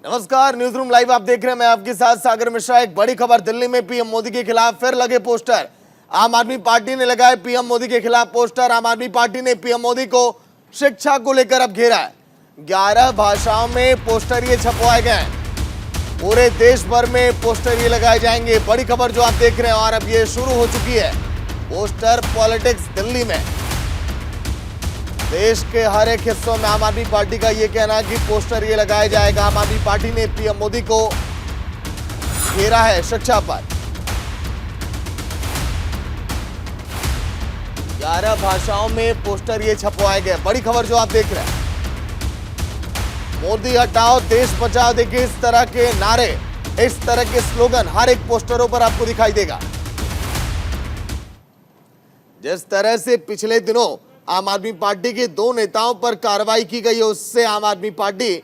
नमस्कार, news room live आप देख रहे हैं। मैं आपके साथ सागर मिश्रा। एक बड़ी खबर, दिल्ली में पीएम मोदी के खिलाफ फिर लगे पोस्टर। आम आदमी पार्टी ने लगाए पीएम मोदी के खिलाफ पोस्टर। आम आदमी पार्टी ने पीएम मोदी को शिक्षा को लेकर अब घेरा है। 11 भाषाओं में पोस्टर ये छपवाए गए हैं। पूरे देश भर में पोस्टर ये लगाए जाएंगे। बड़ी खबर जो आप देख रहे हैं, और अब ये शुरू हो चुकी है पोस्टर पॉलिटिक्स दिल्ली में। देश के हर एक हिस्सों में आम आदमी पार्टी का यह कहना है कि पोस्टर ये लगाया जाएगा। आम आदमी पार्टी ने पीएम मोदी को घेरा है शिक्षा पर। 11 भाषाओं में पोस्टर ये छपवाए गए। बड़ी खबर जो आप देख रहे हैं, मोदी हटाओ देश बचाओ। देखिए, इस तरह के नारे, इस तरह के स्लोगन हर एक पोस्टरों पर आपको दिखाई देगा। जिस तरह से पिछले दिनों आम आदमी पार्टी के 2 नेताओं पर कार्रवाई की गई है, उससे आम आदमी पार्टी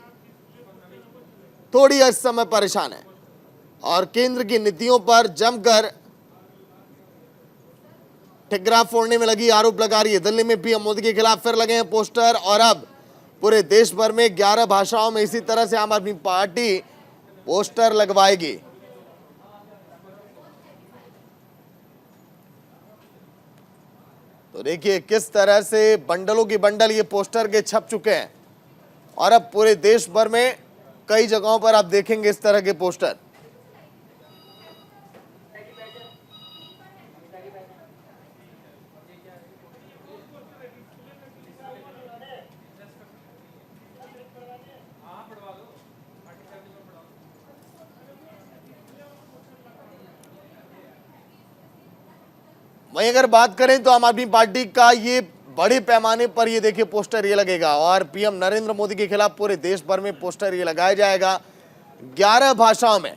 थोड़ी इस समय परेशान है और केंद्र की नीतियों पर जमकर ठिकरा फोड़ने में लगी, आरोप लगा रही है। दिल्ली में पीएम मोदी के खिलाफ फिर लगे हैं पोस्टर, और अब पूरे देश भर में 11 भाषाओं में इसी तरह से आम आदमी पार्टी पोस्टर लगवाएगी। तो देखिए किस तरह से बंडलों की बंडल ये पोस्टर के छप चुके हैं, और अब पूरे देश भर में कई जगहों पर आप देखेंगे इस तरह के पोस्टर। वहीं अगर बात करें तो आम आदमी पार्टी का ये बड़े पैमाने पर ये देखिए पोस्टर ये लगेगा, और पीएम नरेंद्र मोदी के खिलाफ पूरे देश भर में पोस्टर ये लगाया जाएगा 11 भाषाओं में,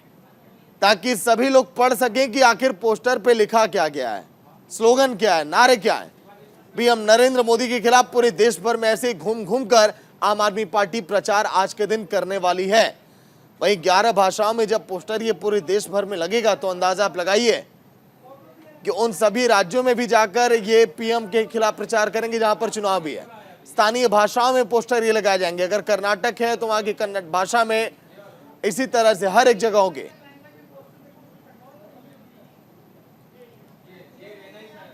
ताकि सभी लोग पढ़ सकें कि आखिर पोस्टर पे लिखा क्या गया है, स्लोगन क्या है, नारे क्या है। पीएम नरेंद्र मोदी के खिलाफ पूरे देश भर में ऐसे घूम घूम कर आम आदमी पार्टी प्रचार आज के दिन करने वाली है। वहीं 11 भाषाओं में जब पोस्टर ये पूरे देश भर में लगेगा, तो अंदाजा आप लगाइए कि उन सभी राज्यों में भी जाकर ये पीएम के खिलाफ प्रचार करेंगे जहां पर चुनाव भी है। स्थानीय भाषाओं में पोस्टर ये लगाए जाएंगे। अगर कर्नाटक है तो वहां की कन्नड़ भाषा में, इसी तरह से हर एक जगह होंगे।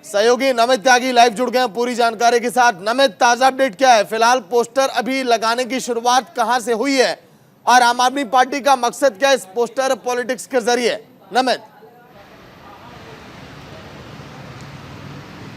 सहयोगी नमित त्यागी लाइव जुड़ गए हैं पूरी जानकारी के साथ। नमित, ताजा अपडेट क्या है? फिलहाल पोस्टर अभी लगाने की शुरुआत कहां से हुई है, और आम आदमी पार्टी का मकसद क्या है इस पोस्टर पॉलिटिक्स के जरिए? नमित,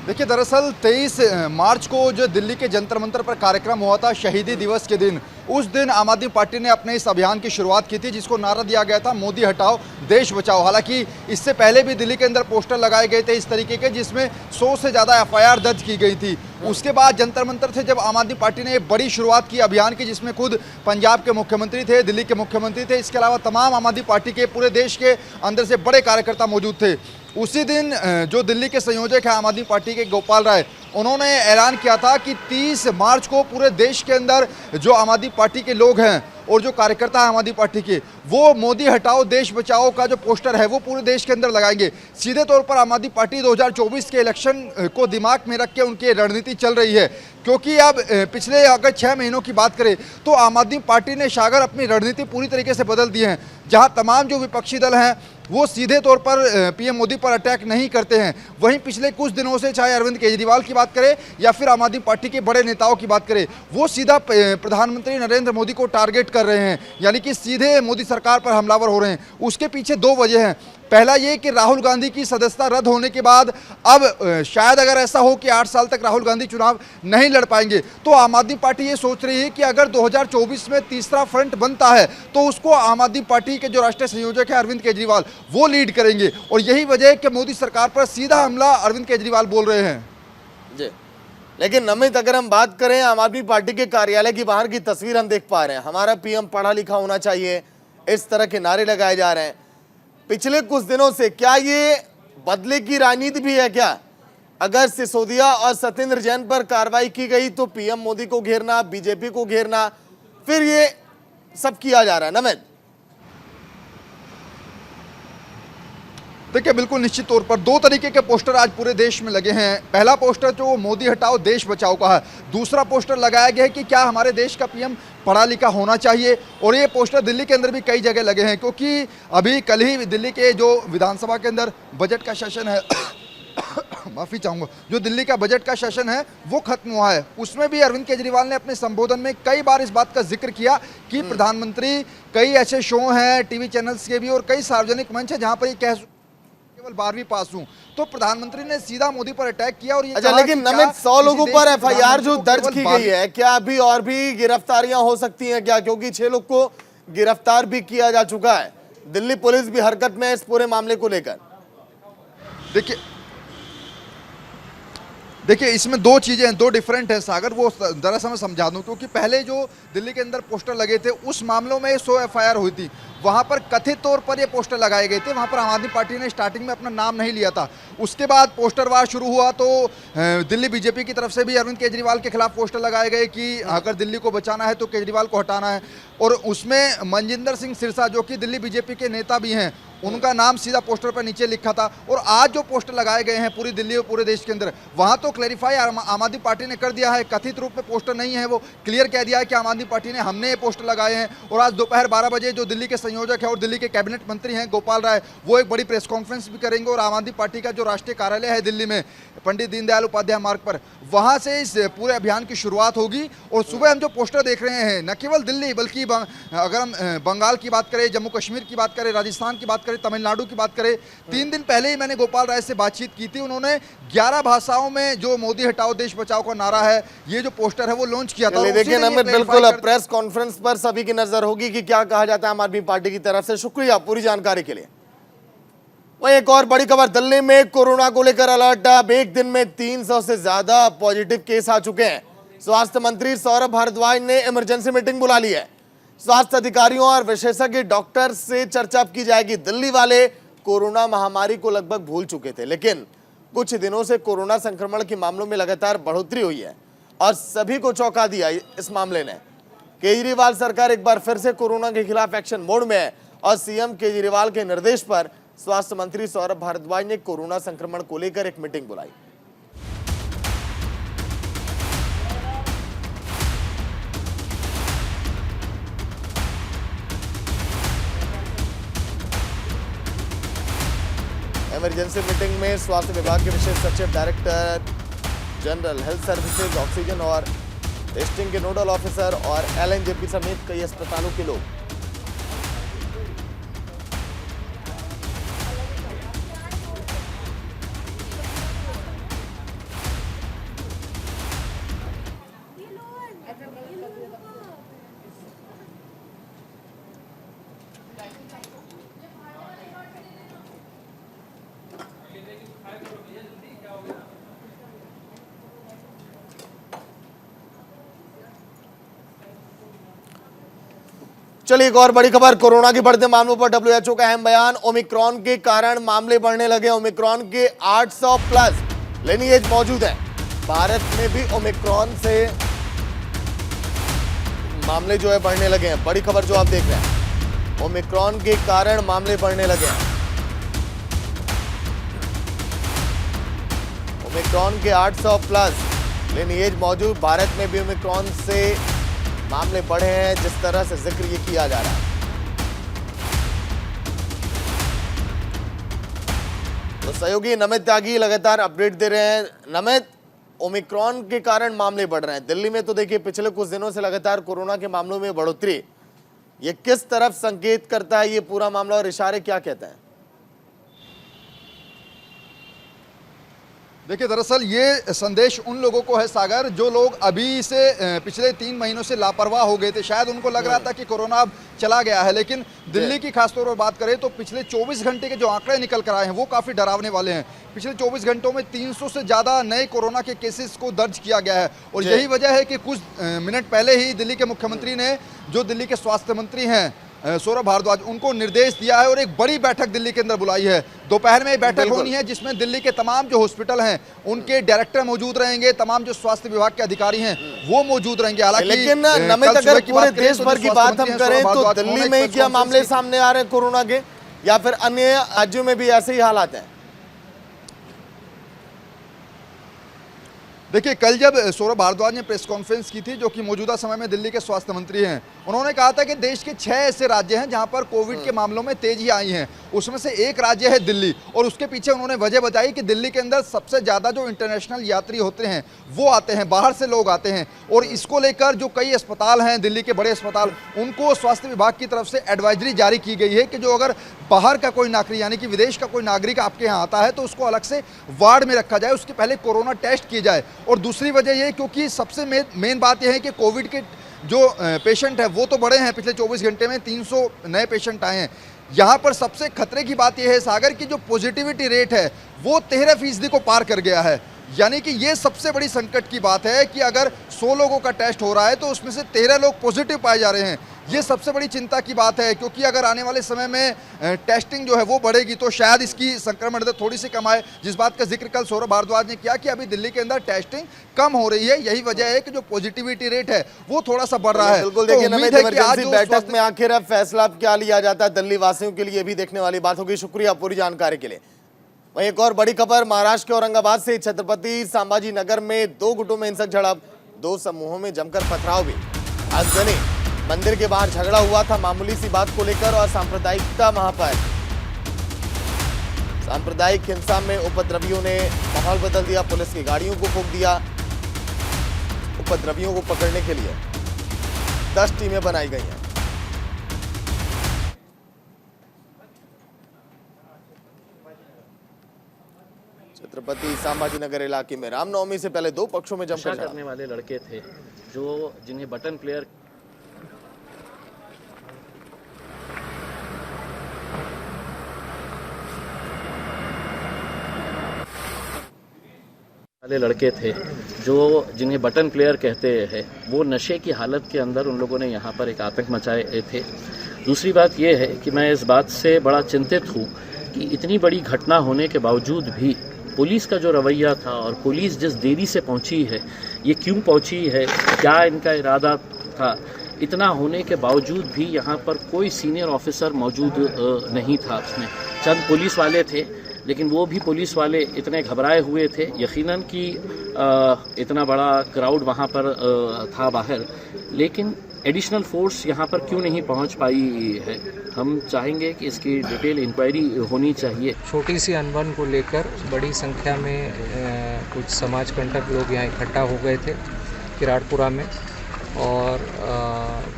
देखिए, दरअसल 23 मार्च को जो दिल्ली के जंतर मंतर पर कार्यक्रम हुआ था शहीदी दिवस के दिन, उस दिन आम आदमी पार्टी ने अपने इस अभियान की शुरुआत की थी, जिसको नारा दिया गया था मोदी हटाओ देश बचाओ। हालांकि इससे पहले भी दिल्ली के अंदर पोस्टर लगाए गए थे इस तरीके के, जिसमें 100 से ज़्यादा FIR दर्ज की गई थी। उसके बाद जंतर मंतर से जब आम आदमी पार्टी ने एक बड़ी शुरुआत की अभियान की, जिसमें खुद पंजाब के मुख्यमंत्री थे, दिल्ली के मुख्यमंत्री थे, इसके अलावा तमाम आम आदमी पार्टी के पूरे देश के अंदर से बड़े कार्यकर्ता मौजूद थे। उसी दिन जो दिल्ली के संयोजक है आम आदमी पार्टी के गोपाल राय, उन्होंने ऐलान किया था कि 30 मार्च को पूरे देश के अंदर जो आम आदमी पार्टी के लोग हैं और जो कार्यकर्ता है आम आदमी पार्टी के, वो मोदी हटाओ देश बचाओ का जो पोस्टर है वो पूरे देश के अंदर लगाएंगे। सीधे तौर पर आम आदमी पार्टी 2024 के इलेक्शन को दिमाग में रख के उनकी रणनीति चल रही है, क्योंकि अब पिछले अगर 6 महीनों की बात करें तो आम आदमी पार्टी ने सागर अपनी रणनीति पूरी तरीके से बदल दी है। जहां तमाम जो विपक्षी दल हैं वो सीधे तौर पर पीएम मोदी पर अटैक नहीं करते हैं, वहीं पिछले कुछ दिनों से चाहे अरविंद केजरीवाल की बात करें या फिर आम आदमी पार्टी के बड़े नेताओं की बात करें, वो सीधा प्रधानमंत्री नरेंद्र मोदी को टारगेट कर रहे हैं, यानी कि सीधे मोदी सरकार पर हमलावर हो रहे हैं। उसके पीछे 2 वजह हैं। पहला ये कि राहुल गांधी की सदस्यता रद्द होने के बाद अब शायद अगर ऐसा हो कि 8 साल तक राहुल गांधी चुनाव नहीं लड़ पाएंगे, तो आम आदमी पार्टी ये सोच रही है कि अगर 2024 में तीसरा फ्रंट बनता है तो उसको आम आदमी पार्टी के जो राष्ट्रीय संयोजक है अरविंद केजरीवाल, वो लीड करेंगे। और यही वजह है कि मोदी सरकार पर सीधा हमला अरविंद केजरीवाल बोल रहे हैं जी। लेकिन नमित, अगर हम बात करें आम आदमी पार्टी के कार्यालय की बाहर की तस्वीर हम देख पा रहे हैं। हमारा पीएम पढ़ा लिखा होना चाहिए, इस तरह के नारे लगाए जा रहे हैं। पिछले कुछ दिनों से क्या ये बदले की राजनीति भी है क्या? अगर सिसोदिया और सत्येंद्र जैन पर कार्रवाई की गई तो पीएम मोदी को घेरना, बीजेपी को घेरना, फिर ये सब किया जा रहा है। नमित, देखिए बिल्कुल निश्चित तौर पर दो तरीके के पोस्टर आज पूरे देश में लगे हैं। पहला पोस्टर जो मोदी हटाओ देश बचाओ का है, दूसरा पोस्टर लगाया गया है कि क्या हमारे देश का पीएम पढ़ा लिखा होना चाहिए। और ये पोस्टर दिल्ली के अंदर भी कई जगह लगे हैं, क्योंकि अभी कल ही दिल्ली के जो विधानसभा के अंदर बजट का सेशन है माफी चाहूंगा, जो दिल्ली का बजट का सेशन है वो खत्म हुआ है। उसमें भी अरविंद केजरीवाल ने अपने संबोधन में कई बार इस बात का जिक्र किया कि प्रधानमंत्री, कई ऐसे शो हैं टीवी चैनल्स के भी और कई सार्वजनिक मंच है जहां पर ये कह केवल 12वीं पास हूं। तो प्रधानमंत्री ने सीधा मोदी पर अटैक किया और ये अच्छा, लेकिन नमित 100 लोगों पर एफआईआर जो दर्ज की गई है, क्या अभी और भी गिरफ्तारियां हो सकती हैं क्या? क्योंकि 6 लोग को गिरफ्तार भी किया जा चुका है। दिल्ली पुलिस भी हरकत में है इस पूरे मामले को लेकर। देखिए इसमें दो चीज़ें हैं, दो डिफरेंट हैं सागर, वो दरअसल मैं समझा दूं। क्योंकि पहले जो दिल्ली के अंदर पोस्टर लगे थे उस मामलों में 100 एफआईआर हुई थी, वहां पर कथित तौर पर ये पोस्टर लगाए गए थे, वहां पर आम आदमी पार्टी ने स्टार्टिंग में अपना नाम नहीं लिया था। उसके बाद पोस्टर वार शुरू हुआ तो दिल्ली बीजेपी की तरफ से भी अरविंद केजरीवाल के खिलाफ पोस्टर लगाए गए कि अगर दिल्ली को बचाना है तो केजरीवाल को हटाना है। और उसमें मनजिंदर सिंह सिरसा जो कि दिल्ली बीजेपी के नेता भी हैं, उनका नाम सीधा पोस्टर पर नीचे लिखा था। और आज जो पोस्टर लगाए गए हैं पूरी दिल्ली और पूरे देश के अंदर, वहां तो क्लैरिफाई आम आदमी पार्टी ने कर दिया है, कथित रूप में पोस्टर नहीं है, वो क्लियर कह दिया है कि आम आदमी पार्टी ने, हमने ये पोस्टर लगाए हैं। और आज दोपहर 12 बजे जो दिल्ली के संयोजक है और दिल्ली के कैबिनेट मंत्री हैं गोपाल राय, वो एक बड़ी प्रेस कॉन्फ्रेंस भी करेंगे और आम आदमी पार्टी का जो राष्ट्रीय कार्यालय है दिल्ली में पंडित दीनदयाल उपाध्याय मार्ग पर, वहां से इस पूरे अभियान की शुरुआत होगी। और सुबह हम जो पोस्टर देख रहे हैं, न केवल दिल्ली बल्कि अगर हम बंगाल की बात करें, जम्मू कश्मीर की बात करें, राजस्थान की बात करें, तमिलनाडु की बात करें, 3 दिन पहले ही मैंने गोपाल राय से बातचीत की थी। उन्होंने 11 भाषाओं में जो मोदी हटाओ देश बचाओ का नारा है, ये जो पोस्टर है वो लॉन्च किया था। देखिए नमित, बिल्कुल प्रेस कॉन्फ्रेंस पर सभी की नजर होगी कि क्या कहा जाता है आम आदमी पार्टी की तरफ से। शुक्रिया पूरी जानकारी के लिए। वहीं एक और बड़ी खबर, दिल्ली में कोरोना को लेकर अलर्ट। अब एक दिन में 300 से ज्यादा पॉजिटिव केस आ चुके हैं। स्वास्थ्य मंत्री सौरभ भारद्वाज ने इमरजेंसी मीटिंग बुला ली है। स्वास्थ्य अधिकारियों और विशेषज्ञ डॉक्टर से चर्चा की जाएगी। दिल्ली वाले कोरोना महामारी को लगभग भूल चुके थे, लेकिन कुछ दिनों से कोरोना संक्रमण के मामलों में लगातार बढ़ोतरी हुई है और सभी को चौंका दिया इस मामले ने। केजरीवाल सरकार एक बार फिर से कोरोना के खिलाफ एक्शन मोड में है और सीएम केजरीवाल के निर्देश पर स्वास्थ्य मंत्री सौरभ भारद्वाज ने कोरोना संक्रमण को लेकर एक मीटिंग बुलाई। इमरजेंसी मीटिंग में स्वास्थ्य विभाग के विशेष सचिव, director general health services, oxygen और टेस्टिंग के नोडल ऑफिसर और एलएनजेपी समेत कई अस्पतालों के लोग। चलिए एक और बड़ी खबर, कोरोना के बढ़ते मामलों पर डब्ल्यूएचओ का अहम बयान। ओमिक्रॉन के कारण मामले बढ़ने लगे। ओमिक्रॉन के 800 प्लस लिनिएज मौजूद है। भारत में भी ओमिक्रॉन से मामले जो है बढ़ने लगे हैं। बड़ी खबर जो आप देख रहे हैं, ओमिक्रॉन के कारण मामले बढ़ने लगे हैं। ओमिक्रॉन के 800 प्लस लिनिएज मौजूद, भारत में भी ओमिक्रॉन से मामले बढ़े हैं, जिस तरह से जिक्र ये किया जा रहा है। तो सहयोगी नमित त्यागी लगातार अपडेट दे रहे हैं। नमित, ओमिक्रॉन के कारण मामले बढ़ रहे हैं दिल्ली में, तो देखिए पिछले कुछ दिनों से लगातार कोरोना के मामलों में बढ़ोतरी, ये किस तरफ संकेत करता है ये पूरा मामला और इशारे क्या कहते हैं? देखिए दरअसल ये संदेश उन लोगों को है सागर, जो लोग अभी से पिछले 3 महीनों से लापरवाह हो गए थे। शायद उनको लग रहा था कि कोरोना अब चला गया है, लेकिन दिल्ली की खासतौर पर बात करें तो पिछले 24 घंटे के जो आंकड़े निकल कर आए हैं वो काफ़ी डरावने वाले हैं। पिछले 24 घंटों में 300 से ज़्यादा नए कोरोना के केसेस को दर्ज किया गया है। और यही वजह है कि कुछ मिनट पहले ही दिल्ली के मुख्यमंत्री ने, जो दिल्ली के स्वास्थ्य मंत्री हैं सौरभ भारद्वाज, उनको निर्देश दिया है और एक बड़ी बैठक दिल्ली के अंदर बुलाई है। दोपहर में बैठक होनी है जिसमें दिल्ली के तमाम जो हॉस्पिटल हैं उनके डायरेक्टर मौजूद रहेंगे, तमाम जो स्वास्थ्य विभाग के अधिकारी हैं वो मौजूद रहेंगे। हालांकि लेकिन नमित, अगर पूरे देश भर की बात हम करें तो दिल्ली में क्या मामले सामने आ रहे हैं कोरोना के, या फिर अन्य राज्यों में भी ऐसे ही हालात हैं? देखिए, कल जब सौरभ भारद्वाज ने प्रेस कॉन्फ्रेंस की थी, जो कि मौजूदा समय में दिल्ली के स्वास्थ्य मंत्री हैं, उन्होंने कहा था कि देश के 6 ऐसे राज्य हैं जहां पर कोविड के मामलों में तेजी आई है। उसमें से एक राज्य है दिल्ली, और उसके पीछे उन्होंने वजह बताई कि दिल्ली के अंदर सबसे ज़्यादा जो इंटरनेशनल यात्री होते हैं वो आते हैं, बाहर से लोग आते हैं। और इसको लेकर जो कई अस्पताल हैं, दिल्ली के बड़े अस्पताल, उनको स्वास्थ्य विभाग की तरफ से एडवाइजरी जारी की गई है कि जो अगर बाहर का कोई नागरिक, यानी कि विदेश का कोई नागरिक आपके यहाँ आता है तो उसको अलग से वार्ड में रखा जाए, उसके पहले कोरोना टेस्ट किया जाए। और दूसरी वजह ये, क्योंकि सबसे मेन बात यह है कि कोविड के जो पेशेंट है वो तो बड़े हैं, पिछले 24 घंटे में 300 नए पेशेंट आए हैं। यहाँ पर सबसे खतरे की बात यह है सागर की जो पॉजिटिविटी रेट है वो 13% को पार कर गया है। यानी कि ये सबसे बड़ी संकट की बात है कि अगर 100 लोगों का टेस्ट हो रहा है तो उसमें से 13 लोग पॉजिटिव पाए जा रहे हैं। ये सबसे बड़ी चिंता की बात है, क्योंकि अगर आने वाले समय में टेस्टिंग जो है वो बढ़ेगी तो शायद इसकी संक्रमण दर थोड़ी सी कम आए, जिस बात का जिक्र कल सौरभ भारद्वाज ने किया कि अभी दिल्ली के अंदर टेस्टिंग कम हो रही है। यही वजह है कि जो पॉजिटिविटी रेट है वो थोड़ा सा बढ़ रहा है। बिल्कुल, देखिए इमरजेंसी बैठक में आखिर अब फैसला क्या लिया जाता है दिल्ली वासियों के लिए भी देखने वाली बात होगी। शुक्रिया पूरी जानकारी के लिए। वहीं एक और बड़ी खबर महाराष्ट्र के औरंगाबाद से, छत्रपति संभाजी नगर में 2 गुटों में हिंसक झड़प, 2 समूहों में जमकर पथराव भी। आगजनी, मंदिर के बाहर झगड़ा हुआ था मामूली सी बात को लेकर और सांप्रदायिकता वहां पर। सांप्रदायिक हिंसा में उपद्रवियों ने माहौल बदल दिया, पुलिस की गाड़ियों को फूंक दिया। उपद्रवियों को पकड़ने के लिए 10 टीमें बनाई गई हैं। छत्रपति संभाजी नगर इलाके में रामनवमी से पहले 2 पक्षों में जमकर करने वाले लड़के थे जो जिन्हें बटन प्लेयर वाले लड़के थे जो जिन्हें बटन प्लेयर कहते हैं, वो नशे की हालत के अंदर उन लोगों ने यहाँ पर एक आतंक मचाए थे। दूसरी बात यह है कि मैं इस बात से बड़ा चिंतित हूँ कि इतनी बड़ी घटना होने के बावजूद भी पुलिस का जो रवैया था और पुलिस जिस देरी से पहुंची है, ये क्यों पहुंची है, क्या इनका इरादा था, इतना होने के बावजूद भी यहाँ पर कोई सीनियर ऑफिसर मौजूद नहीं था। उसमें चंद पुलिस वाले थे, लेकिन वो भी पुलिस वाले इतने घबराए हुए थे यकीनन कि इतना बड़ा क्राउड वहाँ पर था बाहर, लेकिन एडिशनल फोर्स यहाँ पर क्यों नहीं पहुँच पाई है। हम चाहेंगे कि इसकी डिटेल इंक्वायरी होनी चाहिए। छोटी सी अनबन को लेकर बड़ी संख्या में कुछ समाज कंटक लोग यहाँ इकट्ठा हो गए थे किराड़पुरा में, और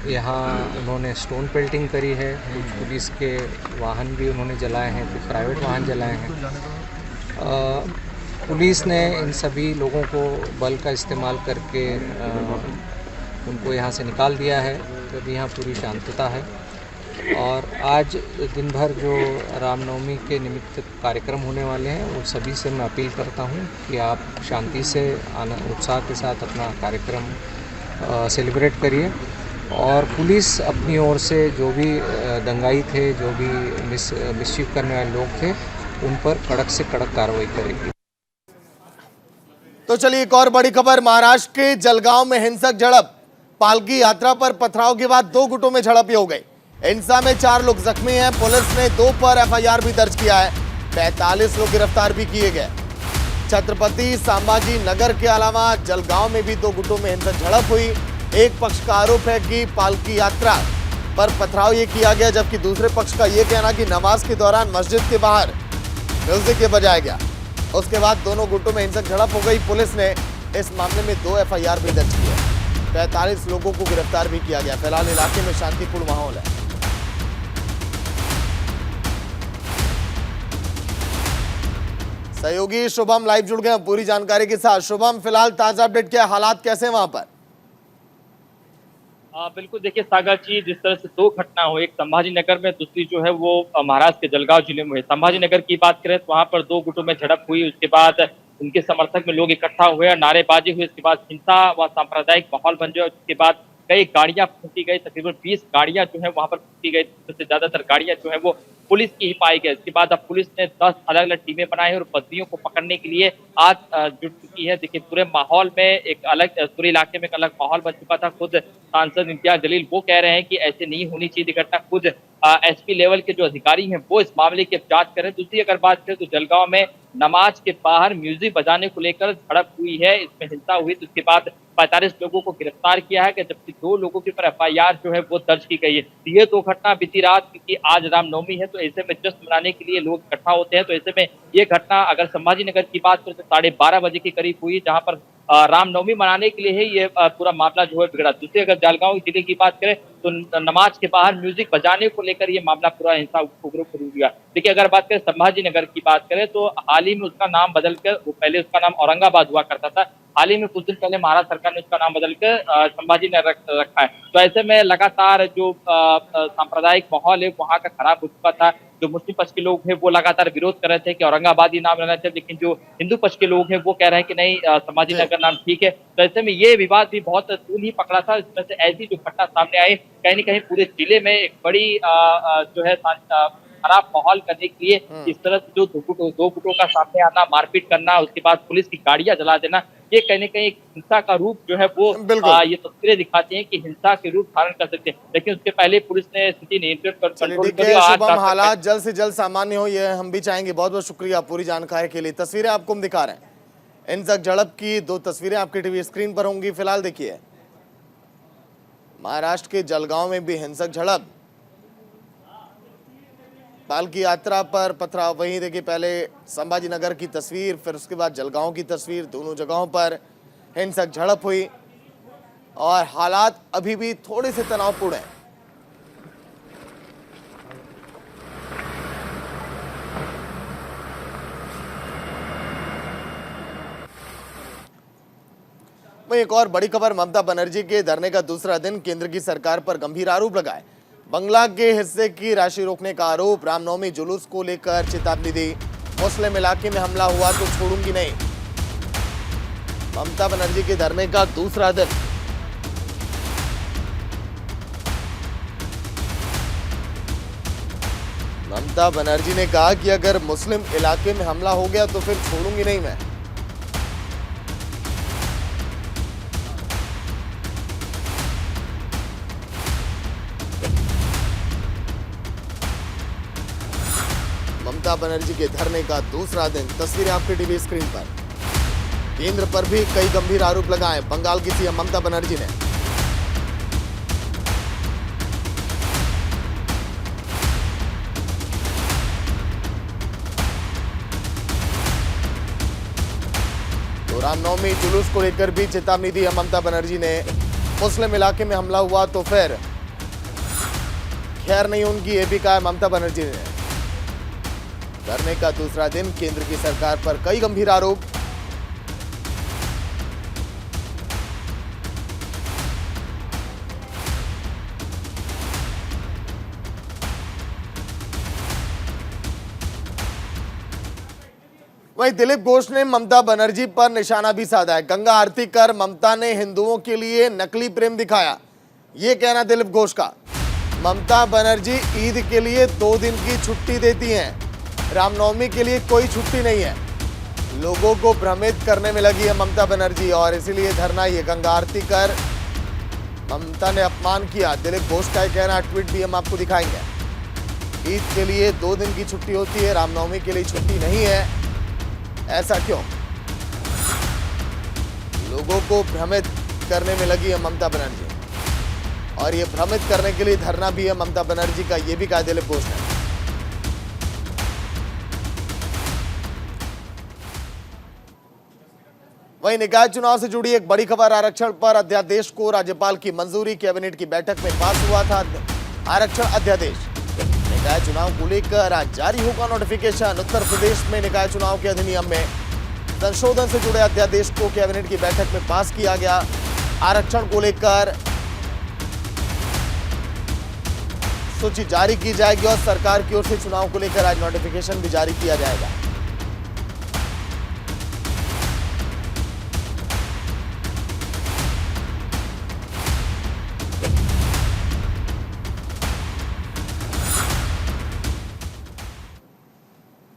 यहाँ उन्होंने स्टोन पेल्टिंग करी है। कुछ पुलिस के वाहन भी उन्होंने जलाए हैं, कुछ प्राइवेट वाहन जलाए हैं। पुलिस ने इन सभी लोगों को बल का इस्तेमाल करके उनको यहाँ से निकाल दिया है। तो अभी यहाँ पूरी शांतता है। और आज दिन भर जो रामनवमी के निमित्त कार्यक्रम होने वाले हैं, उन सभी से मैं अपील करता हूँ कि आप शांति से उत्साह के साथ अपना कार्यक्रम सेलिब्रेट करिए। और पुलिस अपनी ओर से जो भी दंगाई थे, जो भी मिसचीफ करने वाले लोग थे, उन पर कड़क से कड़क कार्रवाई करेगी। तो चलिए एक और बड़ी खबर, महाराष्ट्र के जलगांव में हिंसक झड़प, पालकी यात्रा पर पथराव के बाद 2 गुटों में झड़प हो गई। हिंसा में 4 लोग जख्मी हैं। पुलिस ने 2 पर FIR भी दर्ज किया है। 45 लोग गिरफ्तार भी किए गए। छत्रपति संभाजी नगर के अलावा जलगांव में भी 2 गुटों में हिंसक झड़प हुई। एक पक्ष का आरोप है कि पालकी यात्रा पर पथराव ये किया गया, जबकि दूसरे पक्ष का ये कहना कि नमाज के दौरान मस्जिद के बाहर म्यूजिक ये बजाया गया। उसके बाद दोनों गुटों में हिंसक झड़प हो गई। पुलिस ने इस मामले में 2 FIR भी दर्ज किए। 45 लोगों को गिरफ्तार भी किया गया। फिलहाल इलाके में शांतिपूर्ण माहौल है। सहयोगी शुभम लाइव जुड़ गए पूरी जानकारी के साथ। शुभम, फिलहाल ताजा अपडेट क्या, हालात कैसे हैं वहां पर? बिल्कुल, देखिए सागर जी, जिस तरह से 2 घटना हुई, एक संभाजी नगर में, दूसरी जो है वो महाराष्ट्र के जलगांव जिले में हुई। संभाजी नगर की बात करें तो वहां पर 2 गुटों में झड़प हुई। उसके बाद उनके समर्थक में लोग इकट्ठा हुए, नारेबाजी हुई। उसके बाद हिंसा व सांप्रदायिक माहौल बन गया। उसके बाद कई गाड़ियां फूंकी गई, तकरीबन 20 गाड़ियां जो है वहां पर फूंकी गई। सबसे ज्यादातर गाड़ियां जो है वो पुलिस की ही पाई गई। इसके बाद अब पुलिस ने 10 अलग-अलग टीमें बनाई हैं और बदमाशों को पकड़ने के लिए आज जुट चुकी है। देखिए पूरे माहौल में एक अलग पूरे इलाके में एक अलग माहौल बन चुका था। खुद सांसद इम्तियाज जलील वो कह रहे हैं कि ऐसे नहीं होनी चाहिए घटना। खुद एसपी लेवल के जो अधिकारी हैं वो इस मामले की अब जांच करें। दूसरी अगर बात करें तो जलगांव में नमाज के बाहर म्यूजिक बजाने को लेकर झड़प हुई है, इसमें हिंसा हुई। तो उसके बाद 45 लोगों को गिरफ्तार किया है, जबकि 2 लोगों के ऊपर एफआईआर जो है वो दर्ज की गई है। ये 2 घटना बीती रात, क्योंकि आज रामनवमी है तो ऐसे में जश्न मनाने के लिए लोग इकट्ठा होते हैं। तो ऐसे में ये घटना अगर संभाजी नगर की बात करें तो 12:30 बजे के करीब हुई, जहां पर रामनवमी मनाने के लिए ही ये पूरा मामला जो है बिगड़ा। दूसरी अगर जलगांव जिले की बात करें तो नमाज के बाहर म्यूजिक बजाने को लेकर ये मामला पूरा हिंसा उग्र शुरू हुआ। देखिए अगर बात करें संभाजी नगर की बात करें तो हाल ही में उसका नाम बदलकर, वो पहले उसका नाम औरंगाबाद हुआ करता था, हाल ही में कुछ दिन पहले महाराष्ट्र सरकार ने उसका नाम बदलकर संभाजी नगर रखा है। तो ऐसे में लगातार जो सांप्रदायिक माहौल है वहाँ का खराब हो चुका था। जो मुस्लिम पक्ष के लोग हैं वो लगातार विरोध कर रहे थे कि औरंगाबाद ही नाम लेना चाहिए, लेकिन जो हिंदू पक्ष के लोग हैं वो कह रहे हैं कि नहीं, संभाजी नगर नाम ठीक है। तो ऐसे में ये विवाद भी बहुत तूल ही पकड़ा था। इसमें से ऐसी जो घटना सामने आई, कहीं न कहीं पूरे जिले में एक बड़ी जो है खराब माहौल करने के लिए इस तरह से जो दो गुटों का सामने आना, मारपीट करना, उसके बाद पुलिस की गाड़ियां जला देना, ये कहीं न कहीं हिंसा का रूप जो है वो ये तस्वीरें दिखाती हैं कि हिंसा के रूप धारण कर सकते हैं। लेकिन उसके पहले पुलिस ने स्थिति नियंत्रित कर कंट्रोल कर लिया। शुभम, हालात जल्द से जल्द सामान्य हो, ये हम भी चाहेंगे। बहुत बहुत शुक्रिया पूरी जानकारी के लिए। तस्वीरें आपको हम दिखा रहे हैं, हिंसक झड़प की 2 तस्वीरें आपकी टीवी स्क्रीन पर होंगी। फिलहाल देखिए महाराष्ट्र के जलगांव में भी हिंसक झड़प, पालकी यात्रा पर पथराव। वहीं देखिए पहले संभाजी नगर की तस्वीर, फिर उसके बाद जलगांव की तस्वीर, दोनों जगहों पर हिंसक झड़प हुई और हालात अभी भी थोड़े से तनावपूर्ण हैं। वहीं एक और बड़ी खबर, ममता बनर्जी के धरने का दूसरा दिन, केंद्र की सरकार पर गंभीर आरोप लगाए। बंगला के हिस्से की राशि रोकने का आरोप, रामनवमी जुलूस को लेकर चेतावनी दी, मुस्लिम इलाके में हमला हुआ तो छोड़ूंगी नहीं। ममता बनर्जी के धरने का दूसरा दिन। ममता बनर्जी ने कहा कि अगर मुस्लिम इलाके में हमला हो गया तो फिर छोड़ूंगी नहीं मैं। ममता बनर्जी के धरने का दूसरा दिन, तस्वीरें आपके टीवी स्क्रीन पर। केंद्र पर भी कई गंभीर आरोप लगाए बंगाल की सीएम ममता बनर्जी ने। तो रामनवमी जुलूस को लेकर भी चेतावनी दी है ममता बनर्जी ने। मुस्लिम इलाके में हमला हुआ तो फिर खैर नहीं उनकी, ये भी कहा है ममता बनर्जी ने। धरने का दूसरा दिन, केंद्र की सरकार पर कई गंभीर आरोप। वहीं दिलीप घोष ने ममता बनर्जी पर निशाना भी साधा है। गंगा आरती कर ममता ने हिंदुओं के लिए नकली प्रेम दिखाया, ये कहना दिलीप घोष का। ममता बनर्जी ईद के लिए 2 दिन की छुट्टी देती हैं, रामनवमी के लिए कोई छुट्टी नहीं है। लोगों को भ्रमित करने में लगी है ममता बनर्जी और इसीलिए धरना, ये गंगा आरती कर ममता ने अपमान किया, दिलीप घोष का कहना। ट्वीट भी हम आपको दिखाएंगे। ईद के लिए 2 दिन की छुट्टी होती है, रामनवमी के लिए छुट्टी नहीं है, ऐसा क्यों? लोगों को भ्रमित करने में लगी है ममता बनर्जी और ये भ्रमित करने के लिए धरना भी है ममता बनर्जी का, ये भी कहा दिलीप घोष ने। वहीं निकाय चुनाव से जुड़ी एक बड़ी खबर, आरक्षण पर अध्यादेश को राज्यपाल की मंजूरी, कैबिनेट की बैठक में पास हुआ था आरक्षण अध्यादेश। निकाय चुनाव को लेकर आज जारी होगा नोटिफिकेशन। उत्तर प्रदेश में निकाय चुनाव के अधिनियम में संशोधन से जुड़े अध्यादेश को कैबिनेट की बैठक में पास किया गया। आरक्षण को लेकर सूची जारी की जाएगी और सरकार की ओर से चुनाव को लेकर आज नोटिफिकेशन भी जारी किया जाएगा।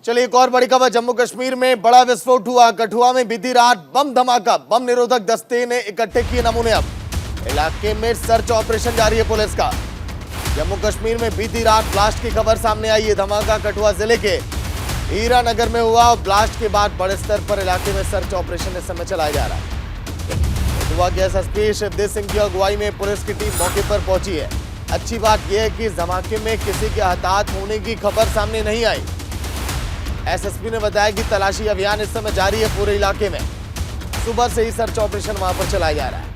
चलिए एक और बड़ी खबर, जम्मू कश्मीर में बड़ा विस्फोट हुआ। कठुआ में बीती रात बम धमाका, बम निरोधक दस्ते ने इकट्ठे किए नमूने। अब इलाके में सर्च ऑपरेशन जारी है पुलिस का। जम्मू कश्मीर में बीती रात ब्लास्ट की खबर सामने आई है। धमाका कठुआ जिले के हीरानगर में हुआ और ब्लास्ट के बाद बड़े स्तर पर इलाके में सर्च ऑपरेशन इस समय चलाया जा रहा है। कठुआ के एसएसपी शिवदेव सिंह की अगुवाई में पुलिस की टीम मौके पर पहुंची है। अच्छी बात यह है कि इस धमाके में किसी के हताहत होने की खबर सामने नहीं आई। एसएसपी ने बताया कि तलाशी अभियान इस समय जारी है पूरे इलाके में। सुबह से ही सर्च ऑपरेशन वहां पर चलाया जा रहा है।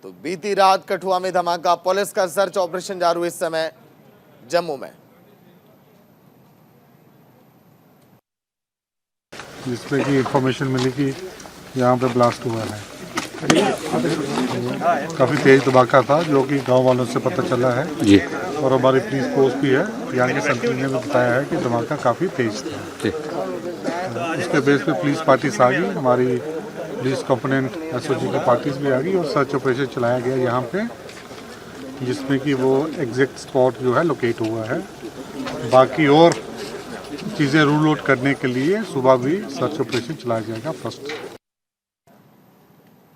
तो बीती रात कठुआ में धमाका, पुलिस का सर्च ऑपरेशन जारी इस समय जम्मू में, जिसमें कि इंफॉर्मेशन मिली कि यहाँ पे ब्लास्ट हुआ है। काफ़ी तेज धमाका था जो कि गांव वालों से पता चला है जी। और हमारी पुलिस फोर्स भी है, यहाँ के संतरी ने भी बताया है कि धमाका काफ़ी तेज था। उसके बेस पे पुलिस पार्टीज आ गई, हमारी पुलिस कंपोनेंट एसओजी की पार्टीज भी आ गई और सर्च ऑपरेशन चलाया गया यहाँ पे, जिसमें कि वो एग्जैक्ट स्पॉट जो है लोकेट हुआ है। बाकी और चीज़ें रूल आउट करने के लिए सुबह भी सर्च ऑपरेशन चलाया जाएगा फर्स्ट।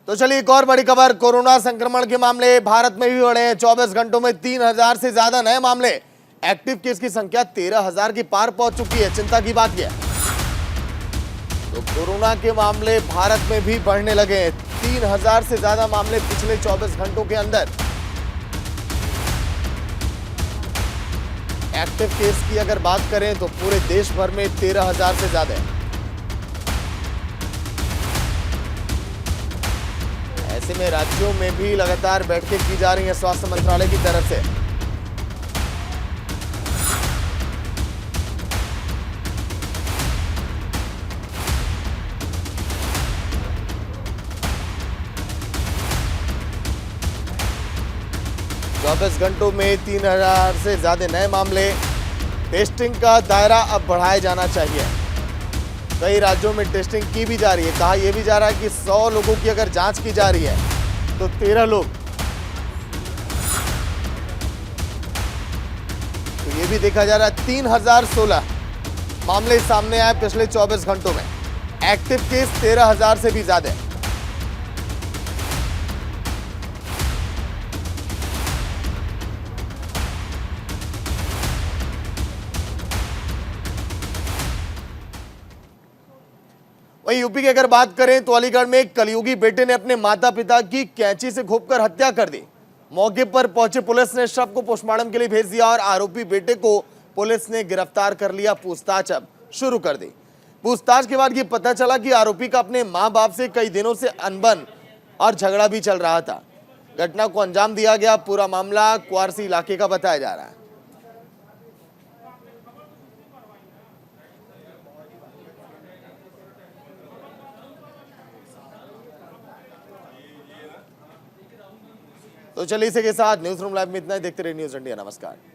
तो चलिए एक और बड़ी खबर, कोरोना संक्रमण के मामले भारत में भी बढ़े हैं। 24 घंटों में 3000 से ज्यादा नए मामले, एक्टिव केस की संख्या 13,000 की पार पहुंच चुकी है। चिंता की बात यह है तो कोरोना के मामले भारत में भी बढ़ने लगे हैं। 3000 से ज्यादा मामले पिछले 24 घंटों के अंदर। एक्टिव केस की अगर बात करें तो पूरे देश भर में 13,000 से ज्यादा है। ऐसे में राज्यों में भी लगातार बैठकें की जा रही हैं स्वास्थ्य मंत्रालय की तरफ से। चौबीस घंटों में 3000 से ज्यादा नए मामले। टेस्टिंग का दायरा अब बढ़ाया जाना चाहिए। कई राज्यों में टेस्टिंग की भी जा रही है। कहा यह भी जा रहा है कि 100 लोगों की अगर जांच की जा रही है तो 13 लोग, तो ये भी देखा जा रहा है 3016 मामले सामने आए पिछले 24 घंटों में। एक्टिव केस 13,000 से भी ज्यादा है। वहीं यूपी की अगर बात करें तो अलीगढ़ में एक कलयुगी बेटे ने अपने माता पिता की कैंची से घोंपकर हत्या कर दी। मौके पर पहुंची पुलिस ने शव को पोस्टमार्टम के लिए भेज दिया और आरोपी बेटे को पुलिस ने गिरफ्तार कर लिया। पूछताछ अब शुरू कर दी। पूछताछ के बाद ये पता चला कि आरोपी का अपने मां बाप से कई दिनों से अनबन और झगड़ा भी चल रहा था। घटना को अंजाम दिया गया। पूरा मामला क्वारसी इलाके का बताया जा रहा है। तो चलिए इसी के साथ न्यूज रूम लाइव में इतना ही। देखते रहिए न्यूज इंडिया। नमस्कार।